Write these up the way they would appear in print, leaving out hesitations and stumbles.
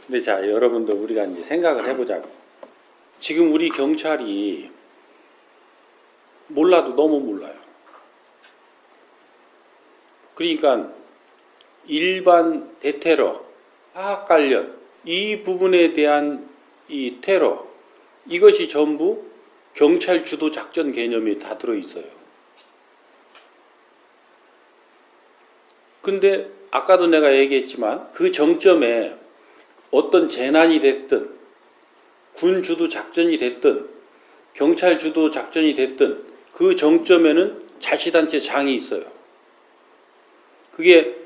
근데 자, 여러분들 우리가 이제 생각을 해보자고. 지금 우리 경찰이 몰라도 너무 몰라요. 그러니까 일반 대테러, 화학 관련 이 부분에 대한 이 테러, 이것이 전부 경찰 주도 작전 개념이 다 들어있어요. 근데 아까도 내가 얘기했지만 그 정점에 어떤 재난이 됐든 군 주도 작전이 됐든 경찰 주도 작전이 됐든 그 정점에는 자치단체장이 있어요. 그게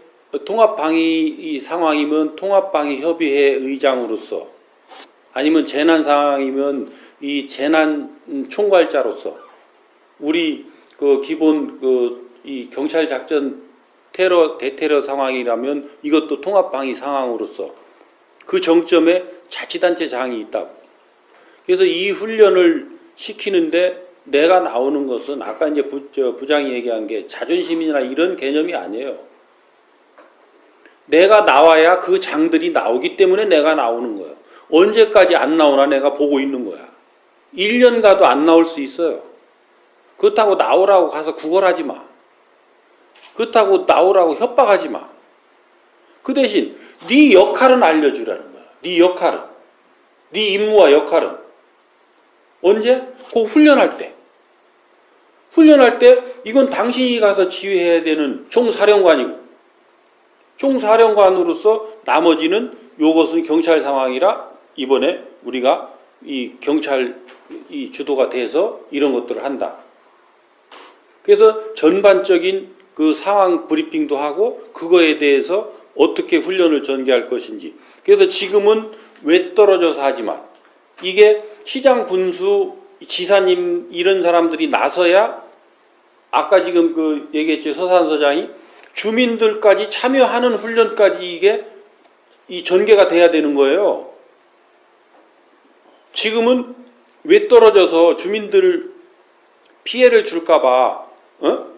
통합방위 상황이면 통합방위협의회 의장으로서, 아니면 재난 상황이면 이 재난 총괄자로서, 우리 그 기본 이 경찰 작전 테러 대테러 상황이라면 이것도 통합방위 상황으로서 그 정점에 자치단체장이 있다고. 그래서 이 훈련을 시키는데 내가 나오는 것은 아까 이제 부장이 얘기한 게 자존심이나 이런 개념이 아니에요. 내가 나와야 그 장들이 나오기 때문에 내가 나오는 거예요. 언제까지 안 나오나 내가 보고 있는 거야. 1년 가도 안 나올 수 있어요. 그렇다고 나오라고 가서 구걸하지 마. 그렇다고 나오라고 협박하지 마. 그 대신 네 역할은 알려주라는 거야. 네 역할은. 네 임무와 역할은. 언제? 그 훈련할 때. 훈련할 때 이건 당신이 가서 지휘해야 되는 총사령관이고, 총사령관으로서 나머지는 요것은 경찰 상황이라 이번에 우리가 이 경찰 이 주도가 돼서 이런 것들을 한다. 그래서 전반적인 그 상황 브리핑도 하고 그거에 대해서 어떻게 훈련을 전개할 것인지. 그래서 지금은 왜 떨어져서 하지만 이게 시장 군수 지사님 이런 사람들이 나서야, 아까 지금 그 얘기했죠, 서산 서장이 주민들까지 참여하는 훈련까지 이게 이 전개가 돼야 되는 거예요. 지금은 왜 떨어져서 주민들 피해를 줄까봐,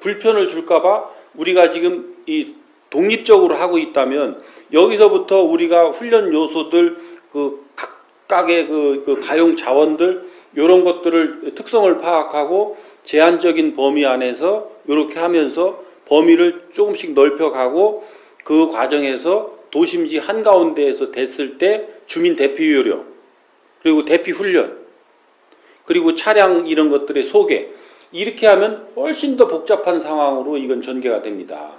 불편을 줄까봐 우리가 지금 이 독립적으로 하고 있다면, 여기서부터 우리가 훈련 요소들, 그 각각의 그 가용 자원들, 이런 것들을 특성을 파악하고 제한적인 범위 안에서 이렇게 하면서 범위를 조금씩 넓혀가고, 그 과정에서 도심지 한가운데에서 됐을 때 주민 대피 요령, 그리고 대피 훈련, 그리고 차량 이런 것들의 소개, 이렇게 하면 훨씬 더 복잡한 상황으로 이건 전개가 됩니다.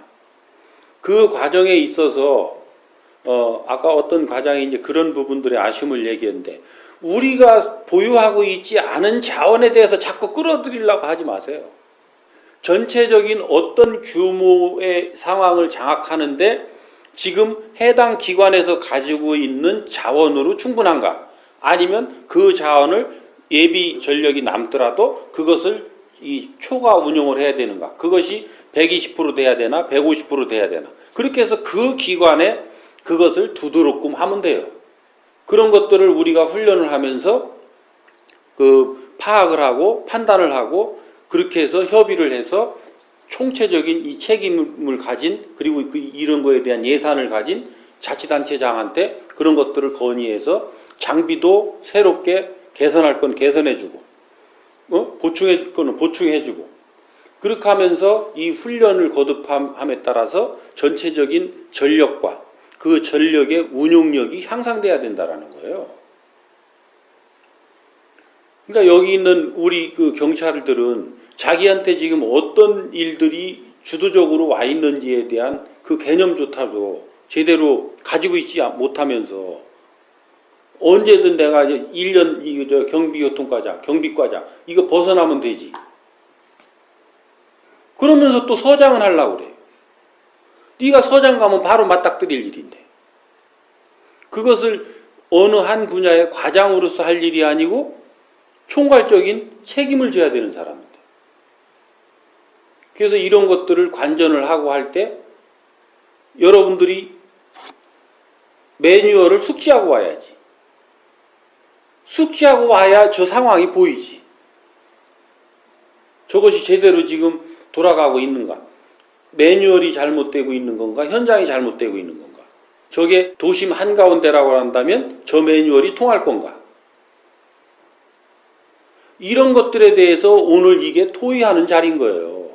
그 과정에 있어서 아까 어떤 과장이 이제 그런 부분들의 아쉬움을 얘기했는데, 우리가 보유하고 있지 않은 자원에 대해서 자꾸 끌어들이려고 하지 마세요. 전체적인 어떤 규모의 상황을 장악하는데 지금 해당 기관에서 가지고 있는 자원으로 충분한가? 아니면 그 자원을 예비 전력이 남더라도 그것을 이 초과 운용을 해야 되는가? 그것이 120% 돼야 되나? 150% 돼야 되나? 그렇게 해서 그 기관에 그것을 두드러금 하면 돼요. 그런 것들을 우리가 훈련을 하면서 그 파악을 하고 판단을 하고, 그렇게 해서 협의를 해서 총체적인 이 책임을 가진, 그리고 이런 거에 대한 예산을 가진 자치단체장한테 그런 것들을 건의해서 장비도 새롭게 개선할 건 개선해주고, 보충할 거는 보충해주고, 그렇게 하면서 이 훈련을 거듭함에 따라서 전체적인 전력과 그 전력의 운용력이 향상돼야 된다라는 거예요. 그러니까 여기 있는 우리 그 경찰들은 자기한테 지금 어떤 일들이 주도적으로 와 있는지에 대한 그 개념조차도 제대로 가지고 있지 못하면서, 언제든 내가 이제 1년 경비교통과장, 경비과장 이거 벗어나면 되지. 그러면서 또 서장은 하려고 그래요. 네가 서장 가면 바로 맞닥뜨릴 일인데, 그것을 어느 한 분야의 과장으로서 할 일이 아니고 총괄적인 책임을 져야 되는 사람인데, 그래서 이런 것들을 관전을 하고 할 때 여러분들이 매뉴얼을 숙지하고 와야지. 숙지하고 와야 저 상황이 보이지. 저것이 제대로 지금 돌아가고 있는가? 매뉴얼이 잘못되고 있는 건가? 현장이 잘못되고 있는 건가? 저게 도심 한가운데라고 한다면 저 매뉴얼이 통할 건가? 이런 것들에 대해서 오늘 이게 토의하는 자리인 거예요.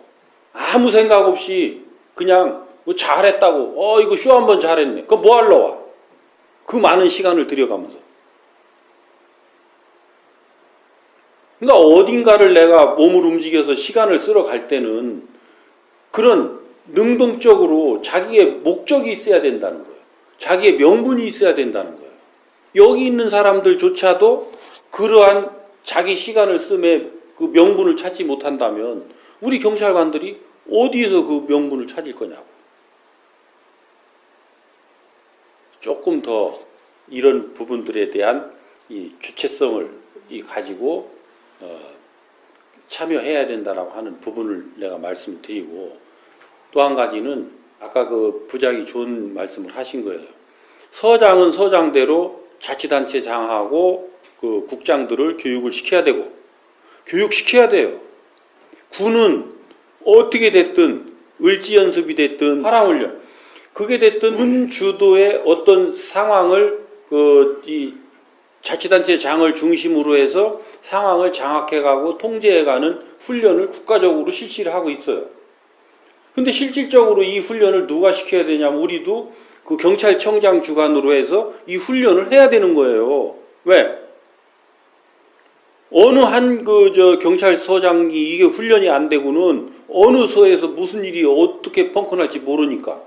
아무 생각 없이 그냥 뭐 잘했다고, 이거 쇼 한번 잘했네. 그거 뭐 하러 와? 그 많은 시간을 들여가면서. 그러니까 어딘가를 내가 몸을 움직여서 시간을 쓸어 갈 때는 그런 능동적으로 자기의 목적이 있어야 된다는 거예요. 자기의 명분이 있어야 된다는 거예요. 여기 있는 사람들조차도 그러한 자기 시간을 씀에 그 명분을 찾지 못한다면 우리 경찰관들이 어디에서 그 명분을 찾을 거냐고. 조금 더 이런 부분들에 대한 이 주체성을 가지고 참여해야 된다라고 하는 부분을 내가 말씀을 드리고, 또 한 가지는 아까 그 부장이 좋은 말씀을 하신 거예요. 서장은 서장대로 자치단체장하고 그 국장들을 교육을 시켜야 되고, 교육시켜야 돼요. 군은 어떻게 됐든 을지연습이 됐든 파랑훈련, 그게 됐든 군 주도의 어떤 상황을 이 자치단체장을 중심으로 해서 상황을 장악해가고 통제해가는 훈련을 국가적으로 실시를 하고 있어요. 근데 실질적으로 이 훈련을 누가 시켜야 되냐면 우리도 그 경찰청장 주관으로 해서 이 훈련을 해야 되는 거예요. 왜? 어느 한 경찰서장이 이게 훈련이 안 되고는 어느 서에서 무슨 일이 어떻게 펑크날지 모르니까.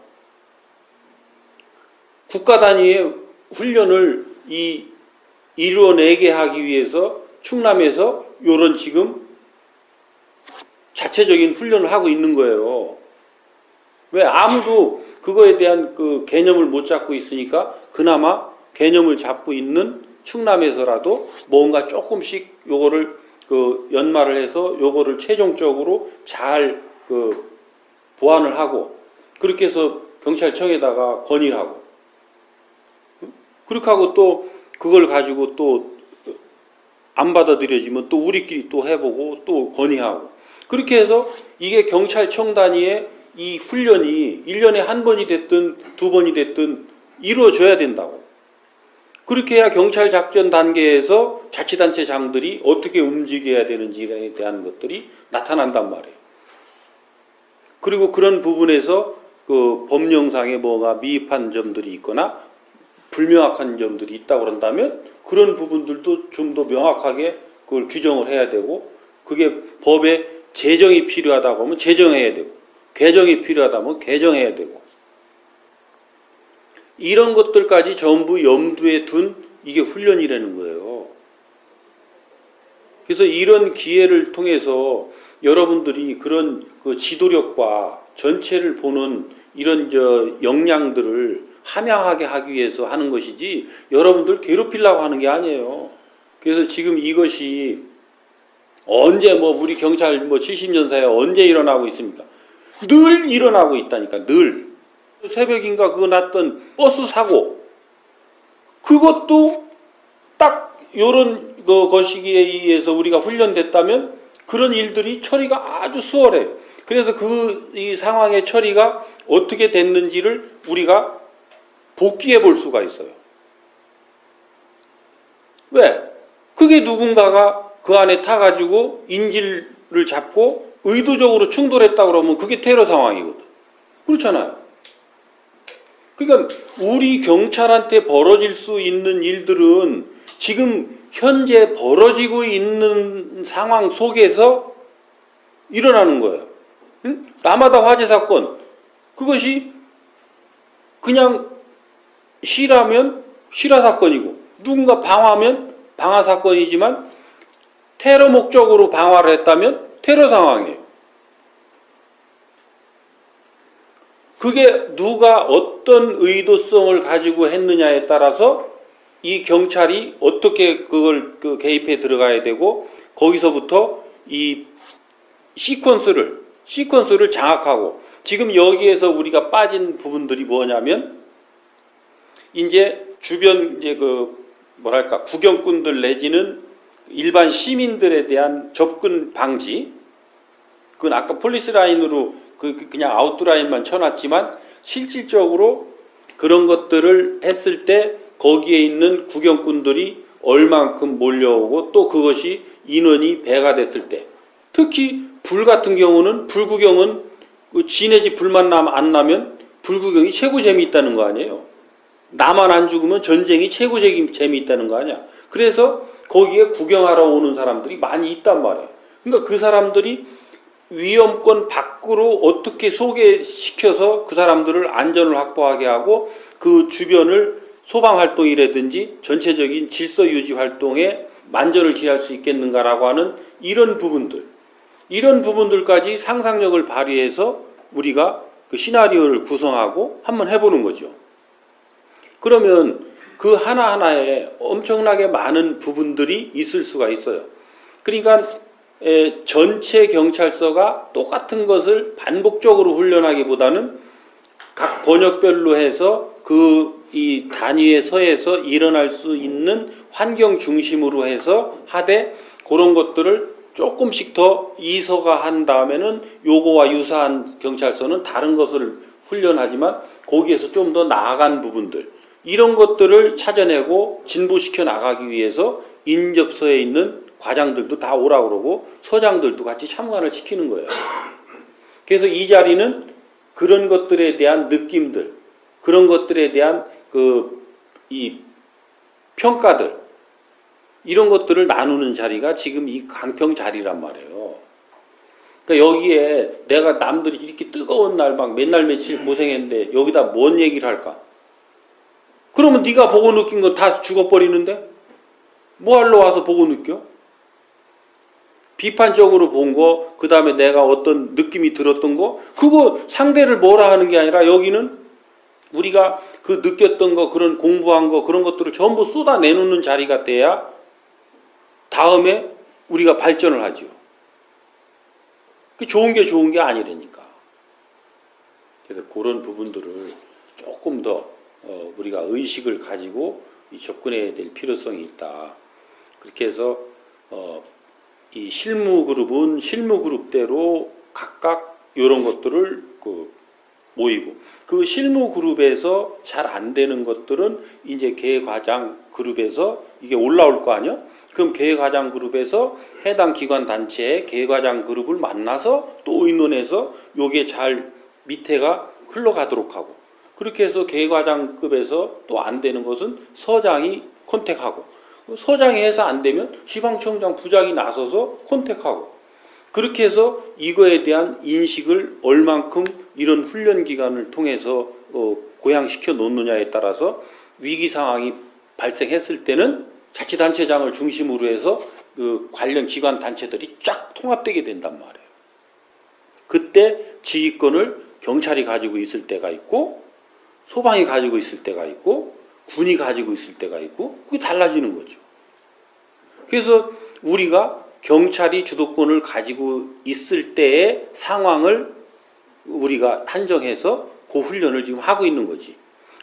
국가 단위의 훈련을 이루어내게 하기 위해서 충남에서 요런 지금 자체적인 훈련을 하고 있는 거예요. 왜? 아무도 그거에 대한 그 개념을 못 잡고 있으니까 그나마 개념을 잡고 있는 충남에서라도 뭔가 조금씩 요거를 연마를 해서 요거를 최종적으로 잘 보완을 하고, 그렇게 해서 경찰청에다가 건의를 하고, 그렇게 하고 또 그걸 가지고 또 안 받아들여지면 또 우리끼리 또 해보고 또 건의하고, 그렇게 해서 이게 경찰청 단위의 이 훈련이 1년에 한 번이 됐든 두 번이 됐든 이루어져야 된다고. 그렇게 해야 경찰 작전 단계에서 자치단체장들이 어떻게 움직여야 되는지에 대한 것들이 나타난단 말이에요. 그리고 그런 부분에서 그 법령상에 뭐가 미흡한 점들이 있거나 불명확한 점들이 있다고 그런다면 그런 부분들도 좀 더 명확하게 그걸 규정을 해야 되고, 그게 법에 제정이 필요하다고 하면 제정해야 되고, 개정이 필요하다면 개정해야 되고, 이런 것들까지 전부 염두에 둔 이게 훈련이라는 거예요. 그래서 이런 기회를 통해서 여러분들이 그런 그 지도력과 전체를 보는 이런 역량들을 함양하게 하기 위해서 하는 것이지 여러분들 괴롭히려고 하는 게 아니에요. 그래서 지금 이것이 언제 우리 경찰 70년 사이에 언제 일어나고 있습니까? 늘 일어나고 있다니까, 늘. 새벽인가 그거 났던 버스 사고, 그것도 딱 요런 것이기에 의해서 우리가 훈련됐다면 그런 일들이 처리가 아주 수월해요. 그래서 이 상황의 처리가 어떻게 됐는지를 우리가 복귀해 볼 수가 있어요. 왜? 그게 누군가가 그 안에 타가지고 인질을 잡고 의도적으로 충돌했다 그러면 그게 테러 상황이거든. 그렇잖아요. 그러니까 우리 경찰한테 벌어질 수 있는 일들은 지금 현재 벌어지고 있는 상황 속에서 일어나는 거예요. 응? 라마다 화재 사건, 그것이 그냥 시라면 실화 사건이고, 누군가 방화면 방화 사건이지만 테러 목적으로 방화를 했다면 테러 상황이에요. 그게 누가 어떤 의도성을 가지고 했느냐에 따라서 이 경찰이 어떻게 그걸 개입해 들어가야 되고, 거기서부터 이 시퀀스를 장악하고, 지금 여기에서 우리가 빠진 부분들이 뭐냐면, 이제 주변 구경꾼들 내지는 일반 시민들에 대한 접근 방지, 그건 아까 폴리스 라인으로 그냥 아웃라인만 쳐놨지만 실질적으로 그런 것들을 했을 때 거기에 있는 구경꾼들이 얼만큼 몰려오고 또 그것이 인원이 배가 됐을 때 특히 불 같은 경우는 불구경은 지네 집 불만 안 나면 불구경이 최고 재미있다는 거 아니에요. 나만 안 죽으면 전쟁이 최고 재미있다는 거 아니야. 그래서 거기에 구경하러 오는 사람들이 많이 있단 말이에요. 그러니까 그 사람들이 위험권 밖으로 어떻게 소개시켜서 그 사람들을 안전을 확보하게 하고 그 주변을 소방활동이라든지 전체적인 질서유지 활동에 만전을 기할 수 있겠는가라고 하는 이런 부분들까지 상상력을 발휘해서 우리가 그 시나리오를 구성하고 한번 해보는 거죠. 그러면 그 하나하나에 엄청나게 많은 부분들이 있을 수가 있어요. 그러니까 전체 경찰서가 똑같은 것을 반복적으로 훈련하기보다는 각 권역별로 해서 이 단위의 서에서 일어날 수 있는 환경 중심으로 해서 하되 그런 것들을 조금씩 더 이서가 다음에는 요거와 유사한 경찰서는 다른 것을 훈련하지만 거기에서 좀 더 나아간 부분들 이런 것들을 찾아내고 진보시켜 나가기 위해서 인접서에 있는 과장들도 다 오라고 그러고 서장들도 같이 참관을 시키는 거예요. 그래서 이 자리는 그런 것들에 대한 느낌들, 그런 것들에 대한 이 평가들, 이런 것들을 나누는 자리가 지금 이 강평 자리란 말이에요. 그러니까 여기에 내가 남들이 이렇게 뜨거운 날 막 맨날 며칠 고생했는데 여기다 뭔 얘기를 할까? 그러면 네가 보고 느낀 거 다 죽어버리는데? 뭐하러 와서 보고 느껴? 비판적으로 본 거, 그 다음에 내가 어떤 느낌이 들었던 거, 그거 상대를 뭐라 하는 게 아니라 여기는 우리가 그 느꼈던 거, 그런 공부한 거, 그런 것들을 전부 쏟아내놓는 자리가 돼야 다음에 우리가 발전을 하죠. 그 좋은 게 아니라니까. 그래서 그런 부분들을 조금 더 우리가 의식을 가지고 접근해야 될 필요성이 있다. 그렇게 해서 이 실무 그룹은 실무 그룹대로 각각 이런 것들을 모이고 그 실무 그룹에서 잘 안 되는 것들은 이제 계과장 그룹에서 이게 올라올 거 아니야? 그럼 계과장 그룹에서 해당 기관 단체의 계과장 그룹을 만나서 또 의논해서 요게 잘 밑에가 흘러가도록 하고 그렇게 해서 계과장급에서 또 안 되는 것은 서장이 컨택하고 서장이 해서 안 되면 지방청장 부장이 나서서 컨택하고 그렇게 해서 이거에 대한 인식을 얼만큼 이런 훈련 기간을 통해서 고양시켜 놓느냐에 따라서 위기 상황이 발생했을 때는 자치단체장을 중심으로 해서 그 관련 기관 단체들이 쫙 통합되게 된단 말이에요. 그때 지휘권을 경찰이 가지고 있을 때가 있고 소방이 가지고 있을 때가 있고 군이 가지고 있을 때가 있고 그게 달라지는 거죠. 그래서 우리가 경찰이 주도권을 가지고 있을 때의 상황을 우리가 한정해서 그 훈련을 지금 하고 있는 거지.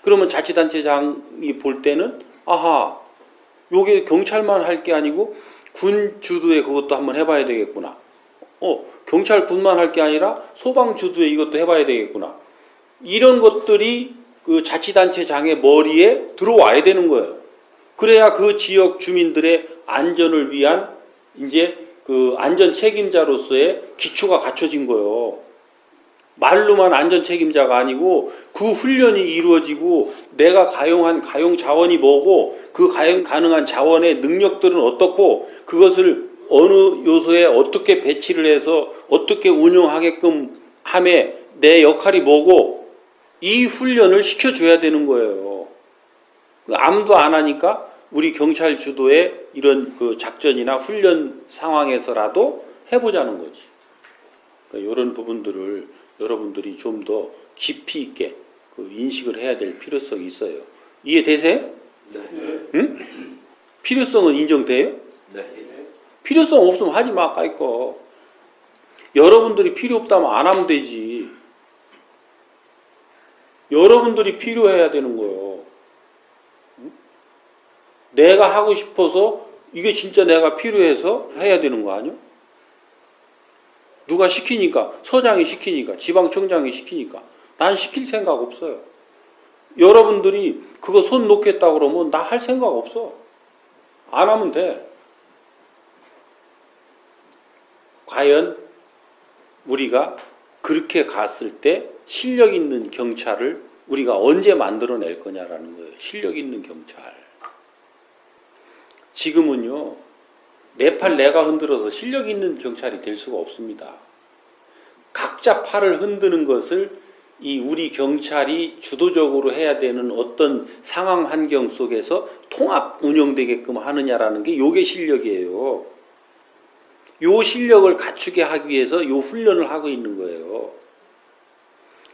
그러면 자치단체장이 볼 때는 아하, 요게 경찰만 할 게 아니고 군 주도에 그것도 한번 해봐야 되겠구나. 경찰 군만 할 게 아니라 소방 주도에 이것도 해봐야 되겠구나. 이런 것들이 그 자치단체장의 머리에 들어와야 되는 거예요. 그래야 그 지역 주민들의 안전을 위한 이제 그 안전 책임자로서의 기초가 갖춰진 거예요. 말로만 안전 책임자가 아니고 그 훈련이 이루어지고 내가 가용한 가용 자원이 뭐고 그 가용 가능한 자원의 능력들은 어떻고 그것을 어느 요소에 어떻게 배치를 해서 어떻게 운영하게끔 함에 내 역할이 뭐고 이 훈련을 시켜줘야 되는 거예요. 아무도 안 하니까 우리 경찰 주도의 이런 그 작전이나 훈련 상황에서라도 해보자는 거지. 그러니까 이런 부분들을 여러분들이 좀 더 깊이 있게 그 인식을 해야 될 필요성이 있어요. 이해되세요? 네. 응? 필요성은 인정돼요? 네. 필요성 없으면 하지 마, 까이 거. 여러분들이 필요 없다면 안 하면 되지. 여러분들이 필요해야 되는 거예요. 응? 내가 하고 싶어서 이게 진짜 내가 필요해서 해야 되는 거 아니야? 누가 시키니까, 서장이 시키니까, 지방청장이 시키니까. 난 시킬 생각 없어요. 여러분들이 그거 손 놓겠다 그러면 나 할 생각 없어. 안 하면 돼. 과연 우리가 그렇게 갔을 때 실력 있는 경찰을 우리가 언제 만들어낼 거냐라는 거예요. 실력 있는 경찰. 지금은요, 내 팔 내가 흔들어서 실력 있는 경찰이 될 수가 없습니다. 각자 팔을 흔드는 것을 이 우리 경찰이 주도적으로 해야 되는 어떤 상황 환경 속에서 통합 운영되게끔 하느냐라는 게 요게 실력이에요. 요 실력을 갖추게 하기 위해서 요 훈련을 하고 있는 거예요.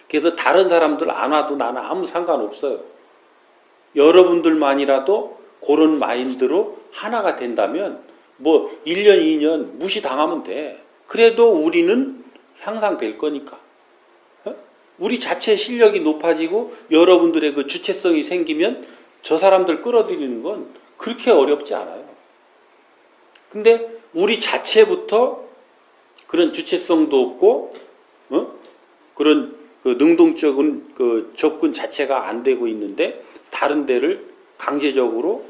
그래서 다른 사람들 안 와도 나는 아무 상관없어요. 여러분들만이라도 그런 마인드로 하나가 된다면 뭐 1년, 2년 무시당하면 돼. 그래도 우리는 향상될 거니까. 우리 자체 실력이 높아지고 여러분들의 그 주체성이 생기면 저 사람들 끌어들이는 건 그렇게 어렵지 않아요. 근데 우리 자체부터 그런 주체성도 없고, 그런 그 능동적인 그 접근 자체가 안 되고 있는데 다른 데를 강제적으로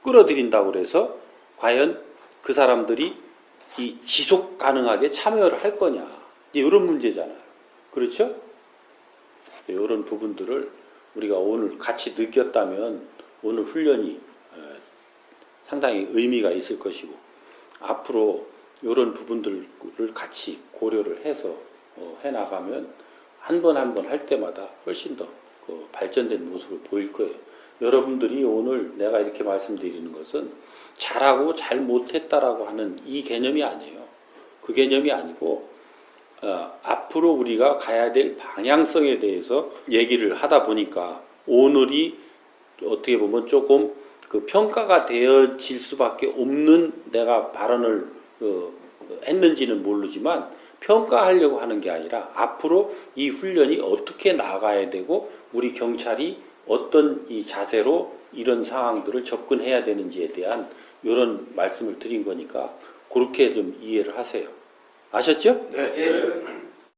끌어들인다고 그래서 과연 그 사람들이 이 지속 가능하게 참여를 할 거냐. 이런 문제잖아요. 그렇죠? 이런 부분들을 우리가 오늘 같이 느꼈다면 오늘 훈련이 상당히 의미가 있을 것이고 앞으로 이런 부분들을 같이 고려를 해서 해나가면 한 번 한 번 할 때마다 훨씬 더 발전된 모습을 보일 거예요. 여러분들이 오늘 내가 이렇게 말씀드리는 것은 잘하고 잘 못했다라고 하는 이 개념이 아니에요. 그 개념이 아니고 앞으로 우리가 가야 될 방향성에 대해서 얘기를 하다 보니까 오늘이 어떻게 보면 조금 그 평가가 되어질 수밖에 없는 내가 발언을 했는지는 모르지만 평가하려고 하는 게 아니라 앞으로 이 훈련이 어떻게 나가야 되고 우리 경찰이 어떤 이 자세로 이런 상황들을 접근해야 되는지에 대한 이런 말씀을 드린 거니까 그렇게 좀 이해를 하세요. 아셨죠? 네.